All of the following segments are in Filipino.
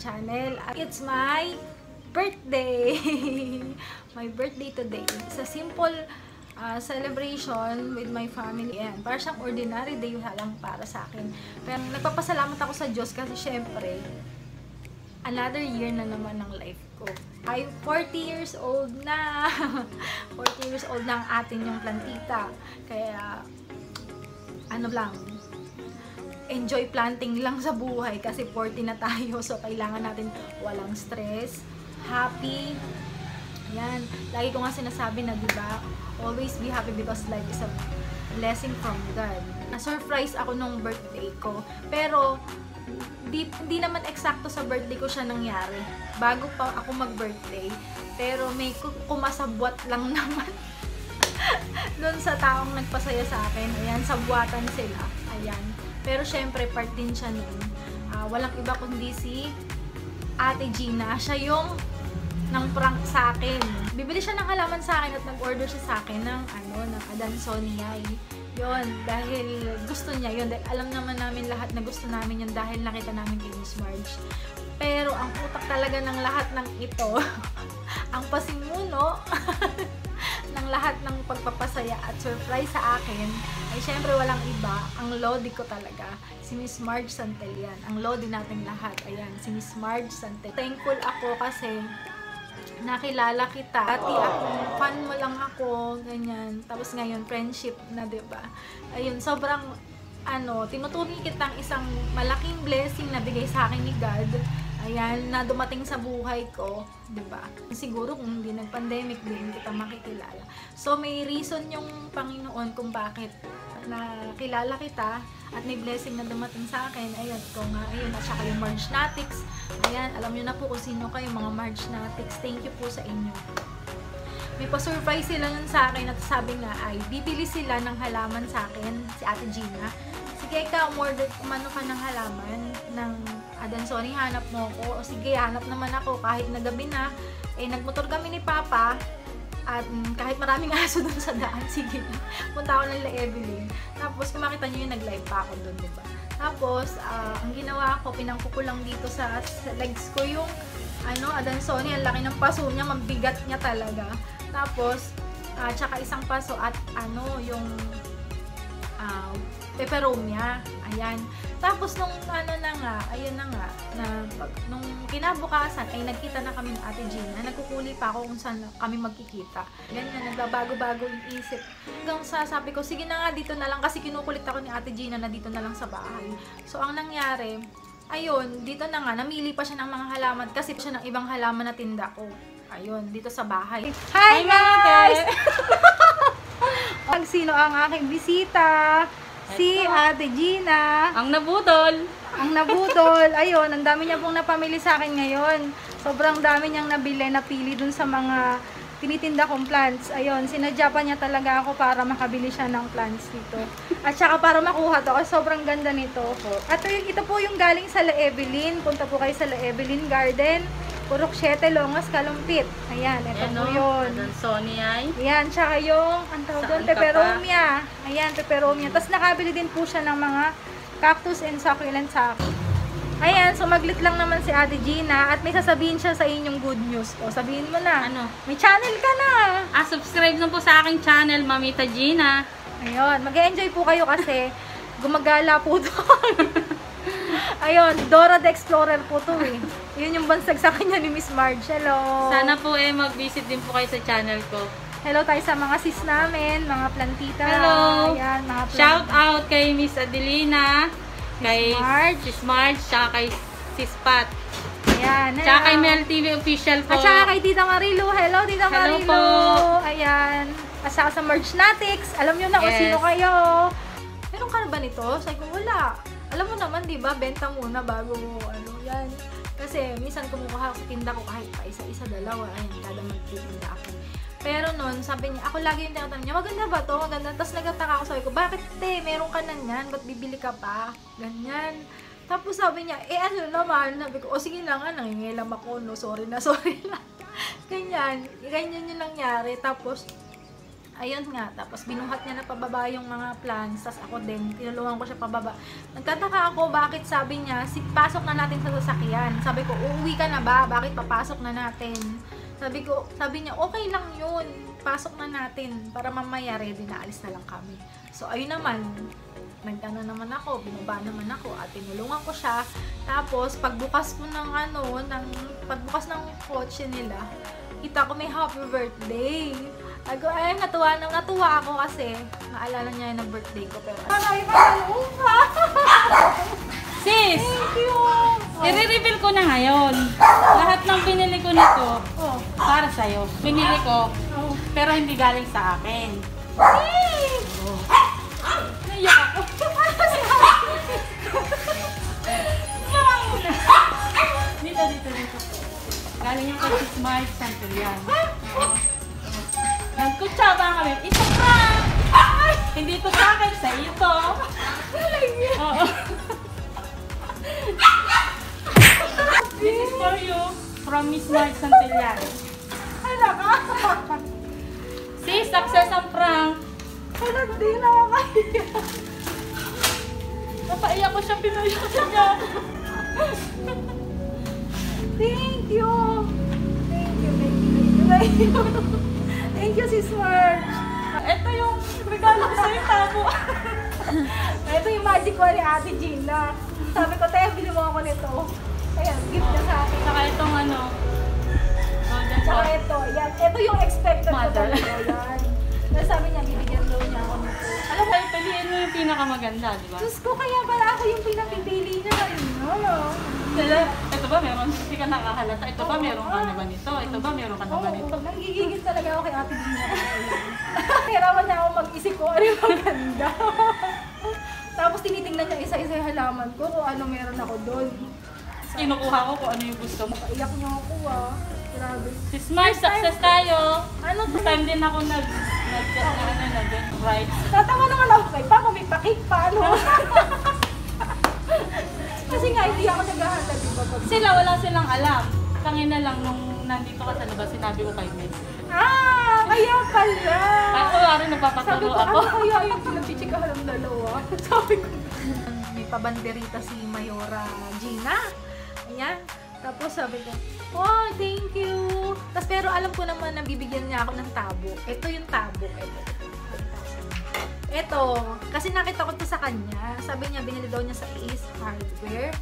channel. It's my birthday! My birthday today. It's a simple celebration with my family. Ayan, para siyang ordinary day lang para sa akin. Pero nagpapasalamat ako sa Diyos kasi syempre, another year na naman ng life ko. I'm 40 years old na. 40 years old na ang atin yung plantita. Kaya, ano lang, enjoy planting lang sa buhay kasi 40 na tayo. So, kailangan natin walang stress, happy. Yan. Lagi ko nga sinasabi na, diba, always be happy because life is a blessing from God. Na-surprise ako nung birthday ko. Pero, hindi naman eksakto sa birthday ko siya nangyari. Bago pa ako mag-birthday. Pero may kumasabwat lang naman doon sa taong nagpasaya sa akin. Ayan, sabwatan sila. Ayan. Pero syempre, part din siya nun. Walang iba kundi si Ate Gina. Siya yung nang prank sa akin. Bibili siya ng halaman sa akin at nag-order siya sa akin ng ng Adansonii. Yun, dahil gusto niya yun. Dahil alam naman namin lahat na gusto namin yun dahil nakita namin kay Miss Marge. Pero ang utak talaga ng lahat ng ito, ang pasimuno ng lahat ng pagpapasaya at surprise sa akin, ay syempre walang iba, ang lodi ko talaga, si Miss Marge Santellan. Ang lodi nating lahat, ayan, si Miss Marge Santellan. Thankful ako kasi nakilala kita. Dati ako, fan mo lang ako, ganyan. Tapos ngayon, friendship na, diba? Ayun, sobrang, tinuturing kitang isang malaking blessing na bigay sa akin ni God. Ayan, na dumating sa buhay ko, diba? Siguro kung hindi nag-pandemic, din kita makikilala. So, may reason yung Panginoon kung bakit nakilala kita at may blessing na dumating sa akin. Ayun, ikaw nga, ayun, at saka yung Marge Natics. Ayan, alam nyo na po kung sino kayo, mga Marge Natics. Thank you po sa inyo. May pa-surprise sila nun sa akin at sabi nga ay, bibili sila ng halaman sa akin, si Ate Gina. Sige ka, umano ka ng halaman ng Adansonii, hanap mo ko. O sige, hanap naman ako kahit na gabi na. Nagmotor kami ni Papa. At kahit maraming aso dun sa daan, sige, punta ako ng La Evelyn. Tapos, kung makita nyo yung nag-live pa ako dun, diba? Tapos, ang ginawa ko, pinangko ko lang dito sa legs ko yung, Adansonii, ang laki ng paso niya, mabigat niya talaga. Tapos, tsaka isang paso at, yung, peperomia. Ayan. Tapos, nung nung kinabukasan, ay nagkita na kami ng Ate Gina. Nagkukuli pa ako kung saan kami magkikita. Ganyan, nagbabago-bago yung isip. Hanggang sabi ko, sige na nga, dito na lang. Kasi kinukulit ako ni Ate Gina na dito na lang sa bahay. So, ang nangyari, ayun, dito na nga, namili pa siya ng mga halaman. Kasi siya ng ibang halaman na tinda ko. Ayun, dito sa bahay. Hi guys! Sino ang aking bisita? Si Ate Gina. Ang nabudol. Ang nabudol. Ayun, ang dami niya pong napamili sa akin ngayon. Sobrang dami niyang napili dun sa mga tinitinda kong plants. Ayun, sinadya pa niya talaga ako para makabili siya ng plants dito. At saka para makuha to. Kasi sobrang ganda nito. At ito po yung galing sa La Evelyn. Punta po kayo sa La Evelyn Garden. Purok 7, Longas, Kalumpit. Ayan, ito po yun. Adansonii. Ayan, tsaka yung, ang tawag doon, peperomia. Ayan, peperomia. Tapos nakabili din po siya ng mga cactus and succulent sa akin. Ayan, so maglit lang naman si Ate Gina at may sasabihin siya sa inyong good news. O, sabihin mo na. May channel ka na. Subscribe na po sa aking channel, Mamita Gina. Ayun, mag-enjoy po kayo kasi gumagala po doon. Ayun, Dora the Explorer po to eh. Yun yung bansag sa kanya ni Miss Marge. Hello! Sana po mag-visit din po kayo sa channel ko. Hello tayo sa mga sis namin, mga plantita. Hello! Ayan, mga plantita. Shout out kay Miss Adelina, kay Marge. Sis Marge, tsaka kay Sis Pat. Ayan, hello. Tsaka kay Mel TV Official po. At saka kay Tita Marilu. Hello, Tita Marilu. po. Ayan. At saka sa Marge Natics. Alam nyo na kung sino kayo. Meron ka na ba nito? Sabi ko, wala. Alam mo naman, di ba? Benta muna bago yan. Kasi minsan kumukuha sa tinda ko kahit pa isa-isa, dalawa. Ayan, kada magtitinda ako. Pero nun, sabi niya, ako lagi yung tinatanong niya, maganda ba to? Maganda. Tapos nagtataka ako, sabi ko, bakit te? Meron ka na yan? Ba't bibili ka pa? Ganyan. Tapos sabi niya, ano naman? Sabi ko, sige na nga, nangingilam ako, no? Sorry na. Ganyan. Ganyan yung nangyari. Tapos, ayun nga, tapos binuhat niya na pababa yung mga plants, tapos ako din, tinulungan ko siya pababa. Nagtataka ako, bakit sabi niya, pasok na natin sa sasakyan. Sabi ko, uuwi ka na ba? Bakit papasok na natin? Sabi niya, okay lang yun, pasok na natin, para mamaya ready na, alis na lang kami. So, ayun naman, nagtano naman ako, binaba naman ako, at tinulungan ko siya. Tapos, pagbukas ko ng pagbukas ng kotse nila, kita ko may happy birthday. Ay, natuwa ako kasi naalala niya yung birthday ko. Pero, ay, maluha! Sis! Thank you! I-reveal ko na ngayon. Lahat ng binili ko nito, para sa'yo. Binili ko, pero hindi galing sa akin. Naiyak ako. Dito. Galing yung kay Smart Santillan. Nagkutsaba kami. Isa pa! Hindi to sa akin, sa iyo to. Oo. This is for you from Miss Smart Santillan. Hala ka! See, success ang prank. Hala, di na makaiyak. Napaiyak ko siya, pinaiyak siya niya. Thank you! Thank you, Sis Marge! Ito yung regalo ko sa'yo, tabo. Ito yung magic wand ni Ate Gina. Sabi ko, tayo, bili mo ako nito. Ayan, gift na sa akin. Saka itong golden Saka pot. ito, yan. Ito yung expected ko Mother. talaga, yan. Tapos sabi niya, bibigyan daw niya ako nito. Alam mo, piliin mo yung pinakamaganda, di ba? Diyos ko, kaya pala ako yung pinapipili niya. Ito ba meron? Hindi ka nakahalata. Ito ba meron ka na ba nito? Ito ba meron ka na ba nito? Oo, nagigigil talaga ako kay Ate Gina. Hiraman na ako mag-isip ko ano yung maganda. Tapos tinitingnan niya isa-isa yung halaman ko kung ano meron ako doon. Kinukuha ko kung ano yung gusto mo. Iyak niyo ako Grabe. Si Smart, success tayo. Ano to? This time din ako nag-right. Tatawa naman ako kay Papa, may pakik pa, ano? Kasi nga, hindi ako naghahanap, diba? Sila, wala silang alam. Tangina lang nung nandito ka sa labas, sinabi ko kay Miss. Kaya pala! Ay, wala rin Sabi nagpapaturo ko, ako. ano kaya yung pinagchichikahan ng dalawa? Sabi ko, may pabanderita si Mayora Gina. Ayan. Tapos sabi ko, oh, thank you. Tapos pero alam ko naman na bibigyan niya ako ng tabo. Ito yung tabo. Ito. Kasi nakita ko to sa kanya. Sabi niya, binili daw niya sa Ace Hardware.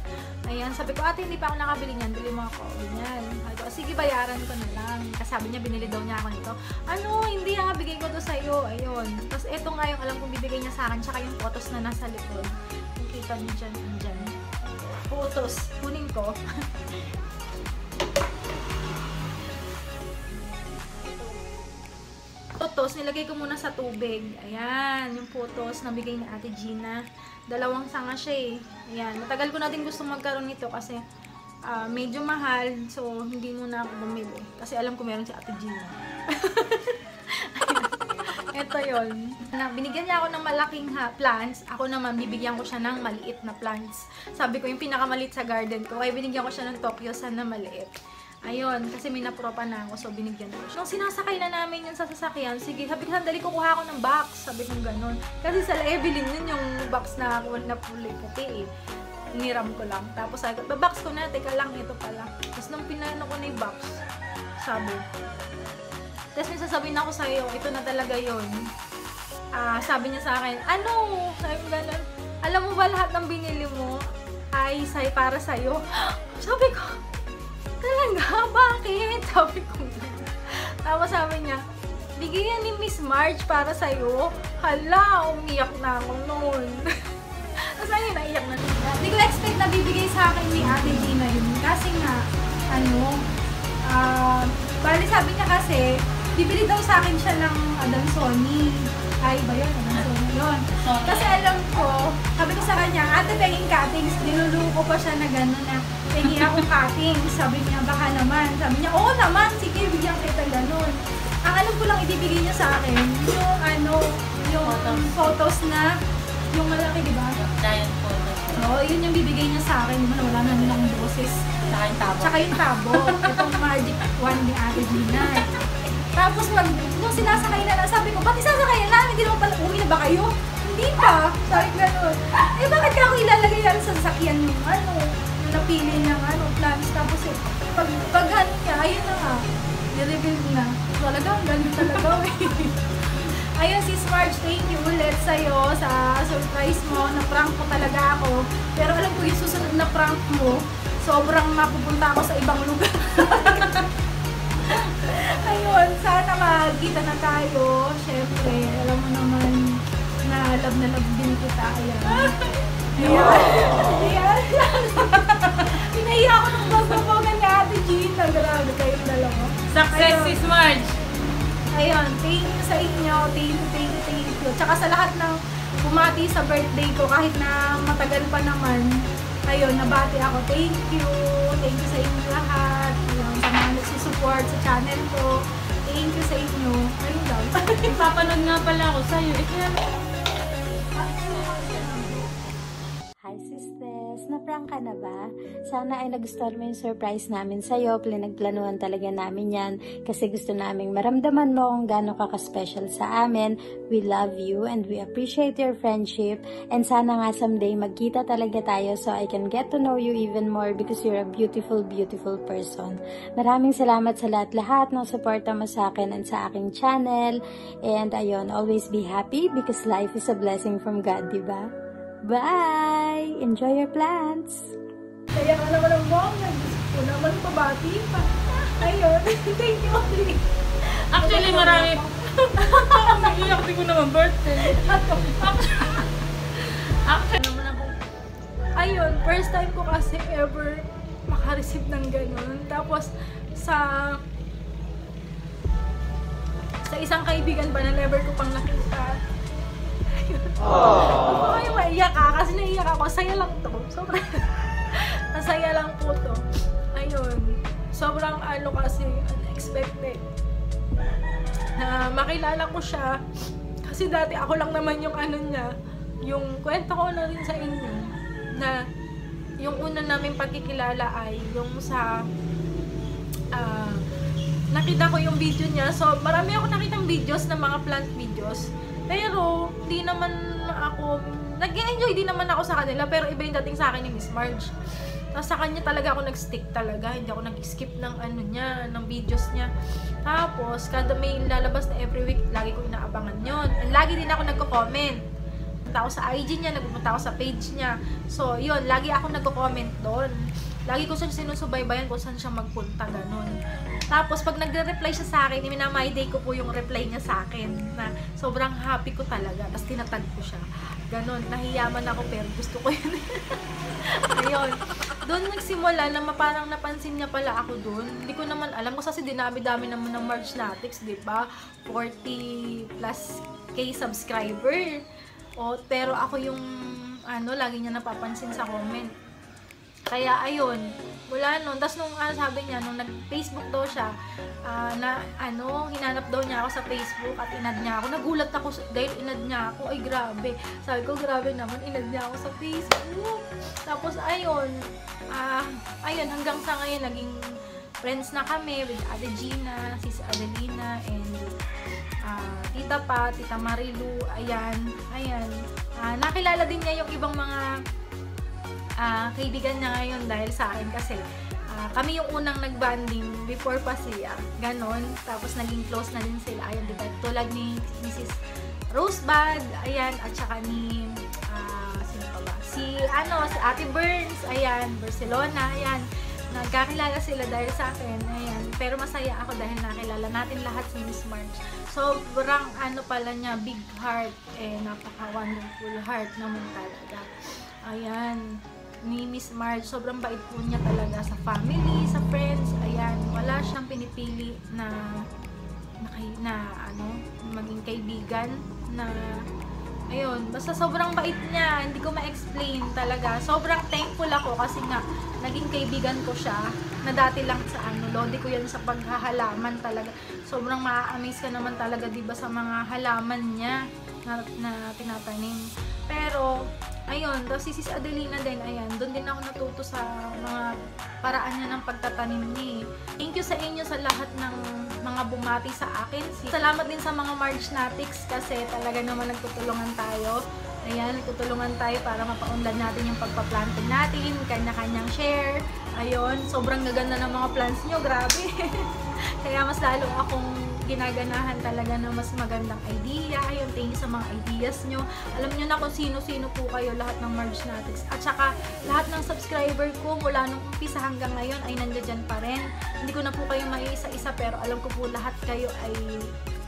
Ayan. Sabi ko, ate, hindi pa ako nakabili niyan. Bili mo ako. Ganyan. Sabi ko, sige, bayaran ko na lang. Kasi sabi niya, binili daw niya ako nito. Ano, hindi bigay ko to sa'yo. Ayun. Tapos ito nga yung alam kong bibigay niya sa akin. Tsaka yung photos na nasa likod. Nakita niyo dyan. Andyan. Photos. Kunin ko. Photos, nilagay ko muna sa tubig. Ayan, yung photos na bigay ni Ate Gina. Dalawang sanga siya eh. Ayan, matagal ko na din gusto magkaroon nito kasi medyo mahal. So, hindi muna ako bumili. Kasi alam ko meron si Ate Gina. Ito yun. Binigyan niya ako ng malaking plants. Ako naman, bibigyan ko siya ng maliit na plants. Sabi ko, yung pinakamaliit sa garden ko. Kaya binigyan ko siya ng Tokyo Sun na maliit. Ayun, kasi may napropa na ako, so binigyan ko siya. Nung sinasakay na namin yun sa sasakyan, sige, sabi ko, sandali kukuha ako ng box. Sabi ko gano'n. Kasi sa Evelyn yun yung box na puti eh. Iniram ko lang. Tapos sabi ko, babox ko na, teka lang, ito pala. Tapos nung pinano ko na yung box, sabi. Tapos may sasabihin ako sa'yo, ito na talaga yun. Sabi niya sa akin, ano? Sabi ko gano'n, alam mo ba lahat ng binili mo ay para sa'yo? Sabi ko, talaga? Bakit? Sabi ko gano'n. Tapos sabi niya, bigyan ni Miss Marge para sa'yo. Hala, umiyak na ako noon. Tapos ayun, naiyak na niya. Hindi ko expect na bibigay sa akin ni Ate Gina yun. Kasi nga, bali sabi niya kasi, bibili daw sa akin siya ng Adansoni. Ay ba yun? Adansoni yun. Kasi alam ko, sabi ko sa kanya, ate, penging cuttings. Niluluko pa siya na gano'n na, pengi akong cuttings. Sabi niya, baka naman. Sabi niya, oo naman, sige, bigyan kita gano'n. Ang alam ko lang ibibigay niya sa akin, yung photos na, yung malaki, di ba? Giant photo. Oo, yun yung bibigay niya sa akin. Yung wala na nilang boses. Saka yung tabo. Tsaka yung tabo. Itong magic wand ni Ate Gina. Tapos nung sinasakay na, sabi ko, pati sasakay Sabi ganun. Eh, bakit ka ako ilalagay yan sa sasakyan yung ano, yung napili niyang ano, plans. Tapos eh, pag ano niya, ayun na nga, i-reveal na. Talaga, ang galing talaga eh. Ayun, Sis Marge, thank you ulit sa'yo sa surprise mo. Na-prank mo talaga ako. Pero alam ko yung susunod na prank mo, sobrang mapupunta ako sa ibang lugar. Ayun, sana magkita na tayo. Siyempre, alam mo naman na love din kita. Ayan. Ayan. Pinahiya ako ng bago-bago ni Ate Gina. Grabe kayong dalawa. Success, Ayun. Sis Marge! Ayun, thank you sa inyo. Thank you. Tsaka sa lahat ng bumati sa birthday ko, kahit na matagal pa naman, ayun, nabati ako. Thank you. Thank you sa inyo lahat. Ayun, sa mga nagsusupport sa channel ko. Thank you sa inyo. Ayun daw. Ipapanood nga pala ako sa'yo. Hi sisters! Na-prank ka na ba? Sana ay nagustuhan mo yung surprise namin sa'yo. Pinagplanuhan talaga namin yan kasi gusto naming maramdaman mo kung gaano ka ka-special sa amin. We love you and we appreciate your friendship. And sana nga someday magkita talaga tayo so I can get to know you even more because you're a beautiful, beautiful person. Maraming salamat sa lahat-lahat ng suporta mo sa akin and sa aking channel. And ayun, always be happy because life is a blessing from God, diba? Bye! Enjoy your plants! Kaya ka naman ang bongga. Gusto ko naman pabati pa. Ayun. Thank you ulit. Actually, marami. Nag-iyak din ko naman birthday. Actually, naman ako. Ayun, first time ko kasi ever makareceive ng ganun. Tapos, sa isang kaibigan ba na never ko pang nakita. Ayun. Ay, maiyak ka kasi naiyak ako. Saya lang to. Sobrang masaya lang po to. Ayun. Sobrang ano kasi unexpected. Na makilala ko siya. Kasi dati ako lang naman yung ano niya. Yung kwento ko na rin sa inyo. Na yung una namin pagkikilala ay yung sa nakita ko yung video niya. So, marami ako nakitang videos na mga plant videos. Pero, di naman ako, nag-enjoy din naman ako sa kanila, pero iba yung dating sa akin ni Miss Marge. Tapos sa kanya talaga ako nag-stick talaga, hindi ako nag-skip ng ano niya, ng videos niya. Tapos, kada may lalabas na every week, lagi ko inaabangan yon. And lagi din ako nagko-comment. Nagpunta ako sa IG niya, nagpunta ako sa page niya. So, yun, lagi ako nagko-comment doon. Lagi ko siya sinusubaybayan kung saan siya magpunta, ganun. Tapos, pag nagre-reply siya sa akin, my day ko po yung reply niya sa akin na sobrang happy ko talaga. Tapos, tinatag ko siya. Ganon, nahiyaman ako pero gusto ko yun. Ayun. Doon nagsimula na parang napansin niya pala ako doon. Hindi ko naman alam kasi dinami-dami naman ng Marge Natics, di ba? 40 plus K subscriber. O, pero ako yung, ano, lagi niya napapansin sa comment. Kaya, ayun, wala nun. Tapos nung sabi niya, nung nag-Facebook daw siya, na ano, hinanap daw niya ako sa Facebook at inad niya ako. Nagulat ako dahil inad niya ako. Ay, grabe. Sabi ko, grabe naman, inad niya ako sa Facebook. Tapos, ayun, ayun, hanggang sa ngayon, naging friends na kami with Ate Gina, Sis Adelina, and Tita Pa, Tita Marilu, ayan. Nakilala din niya yung ibang mga kaibigan niya ngayon dahil sa akin kasi kami yung unang nag-banding before pa siya. Ganon. Tapos naging close na din sila. Ayan, diba? Tulad ni Mrs. Rosebud, ayan, at saka ni sino pa ba? Si Ate Burns, ayan, Barcelona, ayan. Nagkakilala sila dahil sa akin, ayan. Pero masaya ako dahil nakilala natin lahat si Miss Marge. Sobrang ano pala niya, big heart, napaka-wonderful heart naman talaga. Ayan. Ni Miss Marge, sobrang bait po niya talaga sa family, sa friends, ayan, wala siyang pinipili na maging kaibigan na, ayun, basta sobrang bait niya, hindi ko ma-explain talaga, sobrang thankful ako kasi nga, naging kaibigan ko siya, na dati lang sa lodi ko yan sa paghahalaman talaga, sobrang ma-amaze ka naman talaga, diba, sa mga halaman niya, na tinatanim, pero, ayun, tapos si Sis Adelina din, ayan, doon din ako natuto sa mga paraan niya ng pagtatanim niya. Thank you sa inyo sa lahat ng mga bumati sa akin. Salamat din sa mga Marge Natics kasi talaga naman nagtutulungan tayo. Ayan, tutulungan tayo para mapaunlad natin yung pagpa-planting natin, kanya-kanyang share. Ayun, sobrang gaganda ng mga plants nyo, grabe. Kaya mas lalo akong ginaganahan talaga na mas magandang idea. Ayun, thank you sa mga ideas nyo. Alam nyo na kung sino-sino po kayo, lahat ng Marge Natics. At saka, lahat ng subscriber ko mula nung umpisa hanggang ngayon ay nandiyan pa rin. Hindi ko na po kayo maiisa-isa, pero alam ko po lahat kayo ay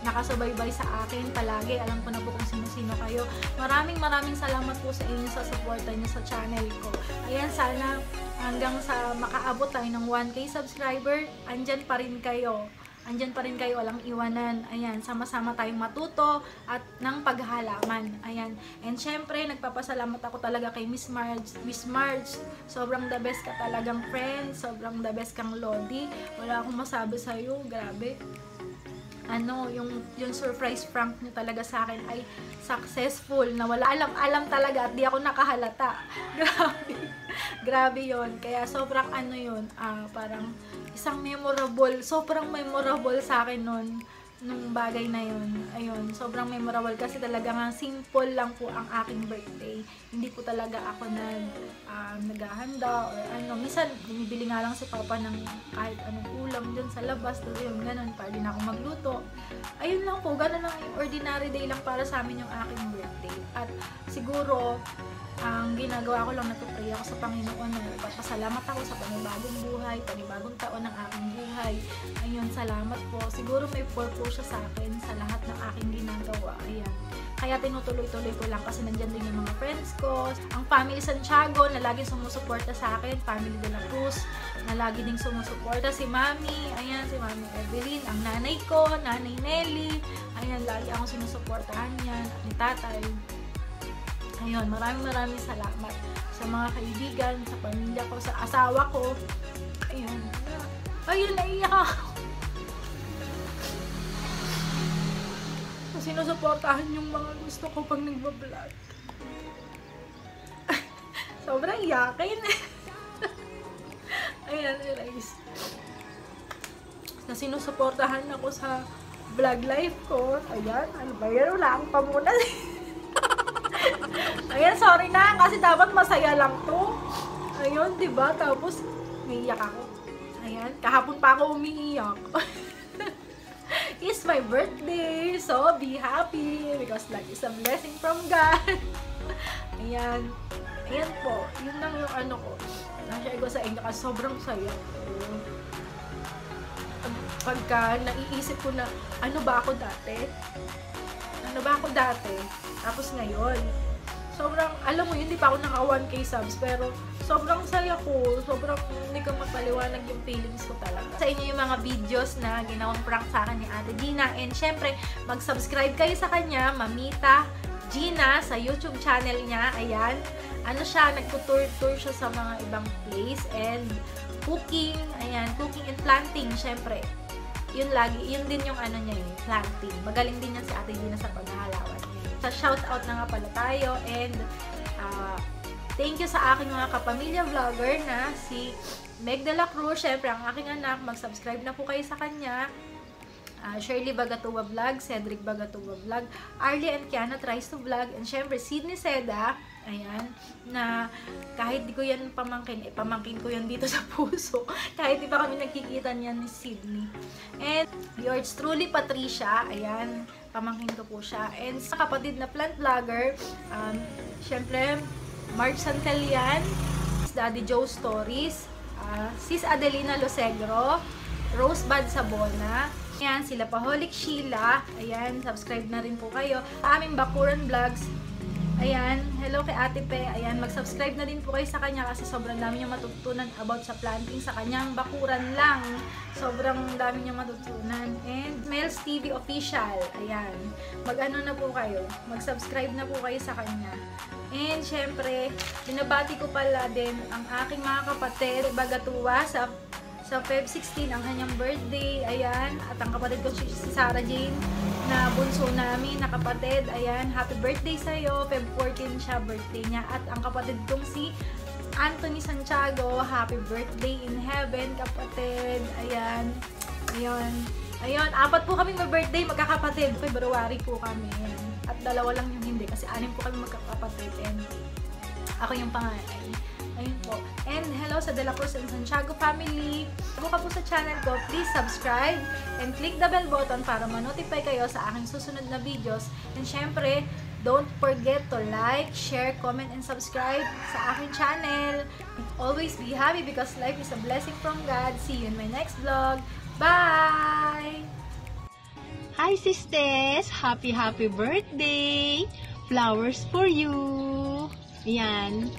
nakasubaybay sa akin palagi. Alam ko na po kung sino-sino kayo. Maraming salamat po sa inyo sa suporta nyo sa channel ko. Ayan, sana hanggang sa makaabot tayo ng 1K subscriber, andyan pa rin kayo. Andyan pa rin kayo, walang iwanan. Ayan, sama-sama tayong matuto at ng paghahalaman. Ayan. And syempre, nagpapasalamat ako talaga kay Miss Marge. Miss Marge, sobrang the best ka talagang friend. Sobrang the best kang lodi. Wala akong masabi sa'yo. Grabe. Yung surprise prank nyo talaga sa akin ay successful, na wala alam talaga at di ako nakahalata. Grabe. Grabe yon. Kaya sobrang parang isang sobrang memorable sa akin nung bagay na yun. Ayun, sobrang memorable kasi talaga nga simple lang po ang aking birthday. Hindi po talaga ako naghahanda or minsan bumibili nga lang si Papa ng kahit anong ulam dyan sa labas, yun, ganun, para din ako magluto. Ayun lang po, ganun lang yung ordinary day lang para sa amin yung aking birthday. At siguro, ang ginagawa ko lang, nagpapray ako sa Panginoon na nagpapasalamat ako sa panibagong buhay, panibagong taon ng aking buhay. Ayun, salamat po. Siguro may purpose siya sa akin sa lahat ng aking ginagawa. Ayan. Kaya tinutuloy-tuloy ko lang kasi nandyan din yung mga friends ko. Ang family Santiago na laging sumusuporta sa akin. Family de la Cruz na lagi ding sumusuporta. Si Mami, ayan, si Mami Evelyn. Ang nanay ko, Nanay Nelly. Ayan, lagi akong sinusuportahan yan. Ni Tatay. Ayun, maraming salamat sa mga kaibigan, sa pamilya ko, sa asawa ko. Ayun. Ayun, naiyak ako. Sinusuportahan yung mga gusto ko pag nagbablog. Sobrang iyakin. Ayan, guys. Na sinusuportahan ako sa vlog life ko. Ayan, ano ba yan? Wala akong pamunan. Ayan, sorry na. Kasi dapat masaya lang to. Ayun, diba? Tapos, naiiyak ako. Ayan, kahapon pa ako umiiyak. It's my birthday, so be happy because life is a blessing from God. Ayan. Ayan po. Yun lang yung ko. Na-share ko sa inyo kasi sobrang saya. Pagka naiisip ko na, ano ba ako dati? Tapos ngayon, sobrang, alam mo yun, hindi pa ako naka 1K subs, pero sobrang saya ko. Sobrang hindi ko mapaliwanag yung feelings ko talaga. Sa inyo yung mga videos na ginawang prank sa akin ni Ate Gina. And syempre, mag-subscribe kayo sa kanya, Mamita Gina, sa YouTube channel niya. Ayan. Nagtutour siya sa mga ibang place. And cooking, ayan, cooking and planting, syempre. Yun din yung niya yung planting. Magaling din yan si Ate Gina sa paghahalawan. Sa shoutout na nga pala tayo. And thank you sa aking mga kapamilya vlogger na si Meg de la Cruz, syempre ang aking anak, mag-subscribe na po kayo sa kanya. Shirley Bagatua Vlog, Cedric Bagatua Vlog, Arlie and Kiana Tries to Vlog, and syempre Sydney Seda, ayan, na kahit di ko yan pamangkin, pamangkin ko yan dito sa puso, kahit di pa kami nagkikita niyan ni Sydney. And yours truly, Patricia, ayan, pamangkin ko po siya. And sa kapatid na plant vlogger, syempre, Marge Santelian, Daddy Joe Stories, Sis Adelina Losegro, Rosebud Sabona, ayan, sila Paholic Sheila, ayan, subscribe na rin po kayo. Aming Bakuran Vlogs, ayan, hello kay Ate Pe, ayan, mag-subscribe na din po kayo sa kanya kasi sobrang dami niya matutunan about sa planting sa kanyang bakuran lang. Sobrang dami niya matutunan. And Mel's TV Official, ayan, mag-ano na po kayo, mag-subscribe na po kayo sa kanya. And syempre, binabati ko pala din ang aking mga kapatid, Bagatua, sa Feb 16 ang kanyang birthday, ayan, at ang kapatid ko si Sarah Jane na bunso namin na kapatid, ayan, happy birthday sa'yo, Feb 14 siya, birthday niya, at ang kapatid kong si Anthony Santiago, happy birthday in heaven, kapatid, ayan, ayun, Ayun, 4 po kami may-birthday, magkakapatid. February po kami. At 2 lang yung hindi kasi 6 po kami magkakapatid. And ako yung panganay. Ayun po. And hello sa De La Cruz and Santiago family. Kung ka po sa channel ko, please subscribe and click the bell button para ma-notify kayo sa aking susunod na videos. And syempre, don't forget to like, share, comment, and subscribe sa aking channel. And always be happy because life is a blessing from God. See you in my next vlog. Bye! Hi sisters! Happy birthday! Flowers for you! Yan.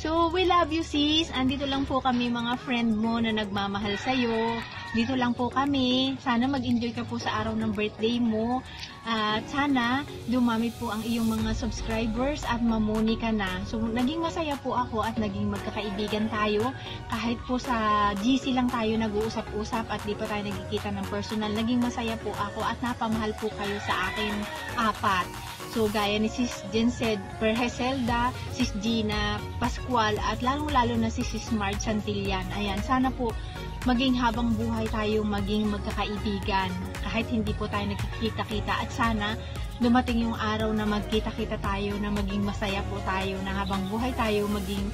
So, we love you sis. Andito lang po kami mga friend mo na nagmamahal sa'yo. Dito lang po kami. Sana mag-enjoy ka po sa araw ng birthday mo. At sana dumami po ang iyong mga subscribers at mamuni ka na. So, naging masaya po ako at naging magkakaibigan tayo. Kahit po sa GC lang tayo nag-uusap-usap at di pa tayo nagkikita ng personal. Naging masaya po ako at napamahal po kayo sa akin 4. So, gaya ni Sis Jensen Perheselda, Sis Gina Pascual, at lalong-lalo na si Sis Marge Santillan. Ayan, sana po maging habang buhay tayo maging magkakaibigan. Kahit hindi po tayo nagkikita-kita. At sana dumating yung araw na magkita-kita tayo, na maging masaya po tayo, na habang buhay tayo maging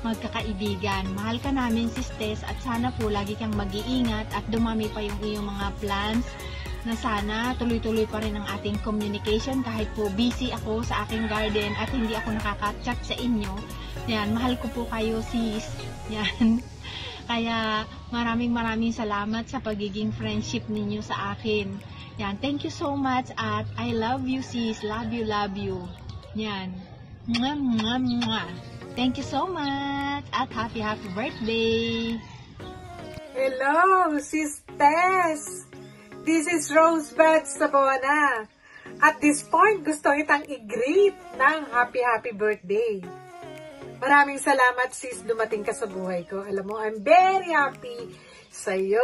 magkakaibigan. Mahal ka namin, sisters, at sana po lagi kang mag-iingat at dumami pa yung iyong mga plans na sana tuloy-tuloy pa rin ang ating communication kahit po busy ako sa aking garden at hindi ako nakaka-chat sa inyo. Yan, mahal ko po kayo sis. Yan. Kaya maraming salamat sa pagiging friendship ninyo sa akin. Yan, thank you so much at I love you sis. Love you. Yan. Mwah, mwah, mwah. Thank you so much at happy birthday. Hello, sis Tess! This is Rosebud Sabona. At this point, gusto kitang i-greet ng happy birthday. Maraming salamat sis, dumating ka sa buhay ko. Alam mo, I'm very happy sa'yo,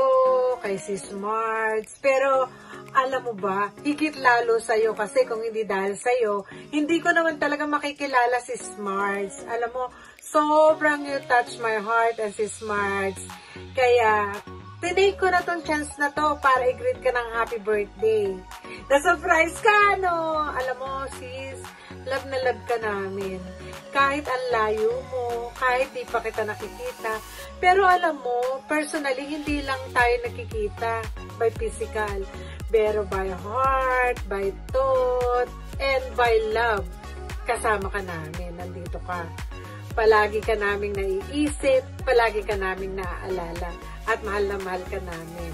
kay sis Marge. Pero, alam mo ba, higit lalo sa'yo kasi kung hindi dahil sa'yo, hindi ko naman talaga makikilala sis Marge. Alam mo, sobrang you touch my heart as sis Marge. Kaya, tinake ko na tong chance na to para i-greet ka ng happy birthday. Na-surprise ka, no? Alam mo, sis, love na love ka namin. Kahit ang layo mo, kahit di pa kita nakikita. Pero alam mo, personally, hindi lang tayo nakikita by physical. Pero by heart, by thought, and by love. Kasama ka namin, nandito ka. Palagi ka naming naiisip, palagi ka naming naaalala. At mahal na mahal ka namin.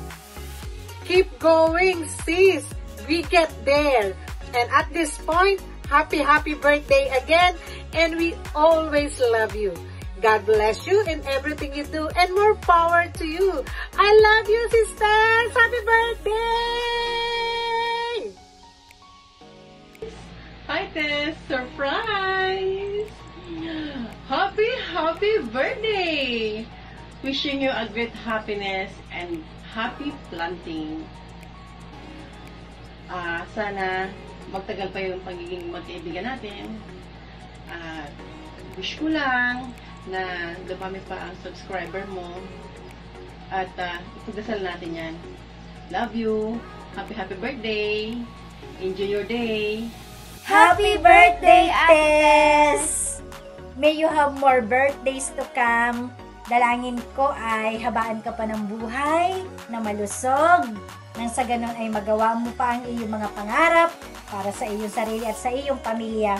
Keep going, sis! We get there! And at this point, happy birthday again! And we always love you. God bless you in everything you do and more power to you. I love you, sisters! Happy birthday! Hi Tess! Surprise! Happy birthday! Wishing you a great happiness and happy planting. Sana magtagal pa yung pagiging magkaibigan natin. Wish ko lang na dumami pa ang subscriber mo. At ipagdasal natin yan. Love you. Happy birthday. Enjoy your day. Happy birthday, Tess! May you have more birthdays to come. Dalangin ko ay habaan ka pa ng buhay na malusog. Nang sa ganon ay magawa mo pa ang iyong mga pangarap para sa iyong sarili at sa iyong pamilya.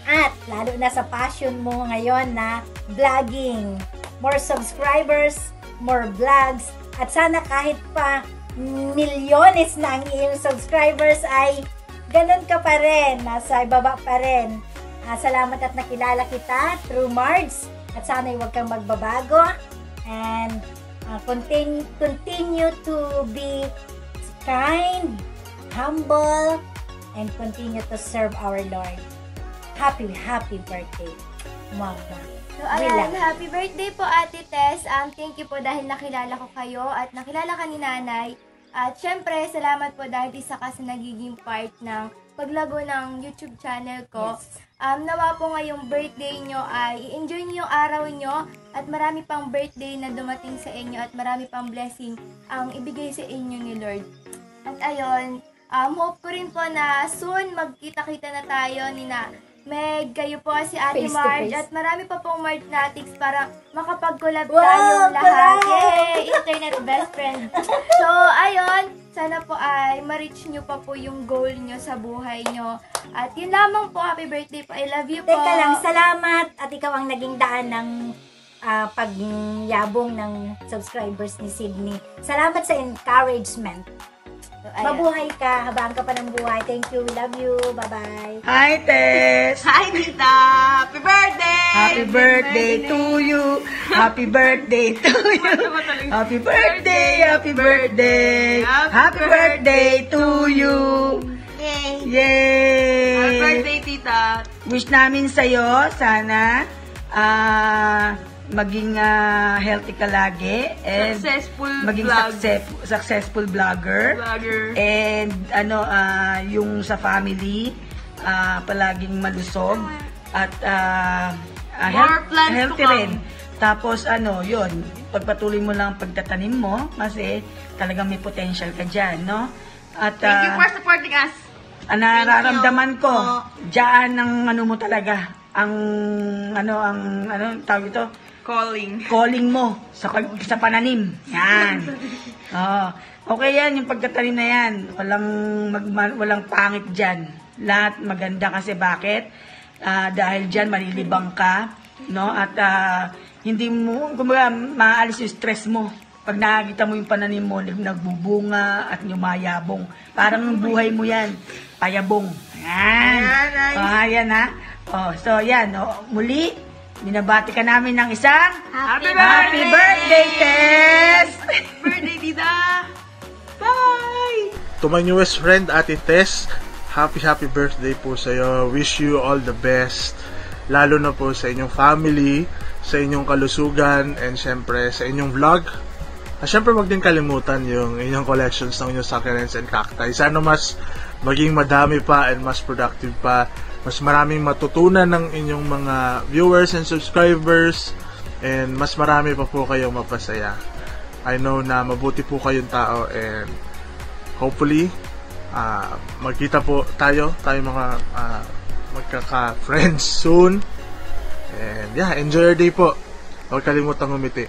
At lalo na sa passion mo ngayon na vlogging. More subscribers, more vlogs. At sana kahit pa milyones na ang iyong subscribers ay ganon ka pa rin. Nasa ibaba pa rin. Salamat at nakilala kita through Marge. At sana'y huwag kang magbabago and continue to be kind, humble, and continue to serve our Lord. Happy birthday, Mama. So, ayan, happy birthday po Ate Tess. Thank you po dahil nakilala ko kayo at nakilala ka ni Nanay. At syempre, salamat po dahil isa ka sa nagiging part ng paglago ng YouTube channel ko. Yes. Nawa po ngayong birthday nyo ay i-enjoy nyo yung araw nyo at marami pang birthday na dumating sa inyo at marami pang blessing ang ibigay sa inyo ni Lord. At ayun, hope ko rin po na soon magkita-kita na tayo ni na Meg, kayo po si Ate Face to Marge, face. at marami pa pong Margenatics para makapag-collab tayong lahat. Yay! Internet best friend. So, ayun, sana po ay ma-reach nyo pa po yung goal nyo sa buhay nyo. At yun lamang po, happy birthday po. I love you po. Teka lang, salamat at ikaw ang naging daan ng pagyabong ng subscribers ni Sydney. Salamat sa encouragement. So, ayun. Mabuhay ka, habaan ka pa ng buhay. Thank you, we love you. Bye-bye. Hi, Tess! Hi, Tita! Happy birthday! Happy birthday to you! Happy birthday to you! Happy birthday! Happy birthday! Happy birthday to you! Yay! Yay! Happy birthday, Tita! Wish namin sa'yo, sana, maging healthy ka lagi. And Successful maging vlog. successful vlogger. And yung sa family, palaging malusog. At More plans to healthy come. rin. Tapos yun, pagpatuloy mo lang ang pagtatanim mo kasi talagang may potential ka dyan, no? At Thank you for supporting us! nararamdaman ko diyan ang mo talaga, ang tawag ito, calling mo sa pananim. Yan. Okay yan, yung pagtatanim na yan. Walang pangit dyan. Lahat maganda kasi bakit? Dahil dyan malilibang ka, no? At hindi mo, kumbaga, maaalis yung stress mo. Pag nakakita mo yung pananim mo, nagbubunga at yumayabong. Parang yung buhay mo yan, payabong. Yan. Ayan ha. So yan, muli, binabati ka namin ng isang Happy birthday, Tess! birthday, Tita! Bye! To my newest friend, Ate Tess, happy birthday po sa'yo. Wish you all the best. Lalo na po sa inyong family, sa inyong kalusugan, and syempre sa inyong vlog. At syempre wag din kalimutan yung inyong collections ng inyong succulents and cacti. Sana mas maging madami pa and mas productive pa. Mas maraming matutunan ng inyong mga viewers and subscribers. And mas marami pa po kayong mapasaya. I know na mabuti po kayong tao and hopefully magkita po tayo mga magkaka-friends soon. And yeah, enjoy your day po. Huwag kalimutang umiti.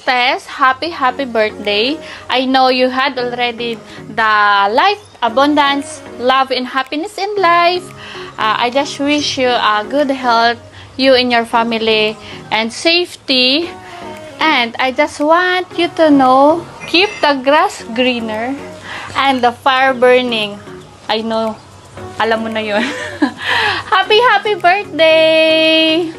Tess, happy birthday. I know you had already the life, abundance, love, and happiness in life. I just wish you good health, you and your family, and safety. And I just want you to know, keep the grass greener and the fire burning. I know, alam mo na yun. Happy birthday!